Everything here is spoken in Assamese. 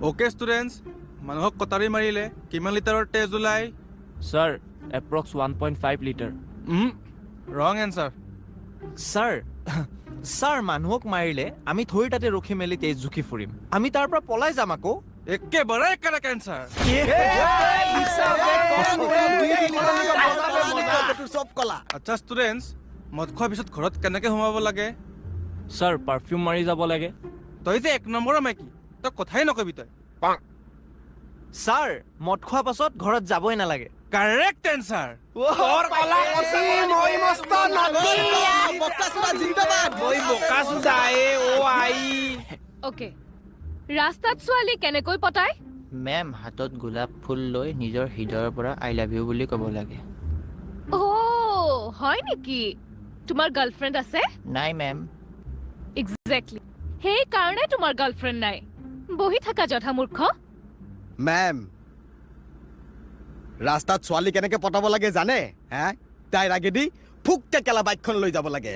অ'কে ষ্টুডেণ্টছ, মানুহক কটাৰী মাৰিলে কিমান লিটাৰৰ তেজ ওলায়? Sir, approx 1.5 liter. ৰং এনচাৰ। ছাৰ মানুহক মাৰিলে আমি থৈ তাতে ৰখি মেলি তেজ জুখি ফুৰিম, আমি তাৰ পৰা পলাই যাম আকৌ। একেবাৰে কাৰেক্ট এনচাৰ। আচ্ছা ষ্টুডেণ্টছ, মদ খোৱাৰ পিছত ঘৰত কেনেকৈ সোমাব লাগে? Sir, perfume মাৰি যাব লাগে। তই যে 1 নম্বৰৰ মাইকী, তই কথাই নকবি তই। ছাৰ মদ খোৱাৰ পাছত ঘৰত যাবই নালাগে। Correct answer. অ'কে, ৰাস্তাত ছোৱালী কেনেকৈ পতাই? মেম হাতত গোলাপ ফুল লৈ নিজৰ হৃদয়ৰ পৰা আই লাভ ইউ বুলি ক'ব লাগে। হয় নেকি? তোমাৰ গাৰ্লফ্ৰেণ্ড আছে? নাই মেম। এক্সেক্টলি, সেইকাৰণে তোমাৰ গাৰ্লফ্ৰেণ্ড নাই। বহি থাকা যথা মূৰ্খ। মেম, ৰাস্তাত ছোৱালী কেনেকে পটাব লাগে জানে? তাইৰ আগেদি ফুককে কেলা বাইকখন লৈ যাব লাগে।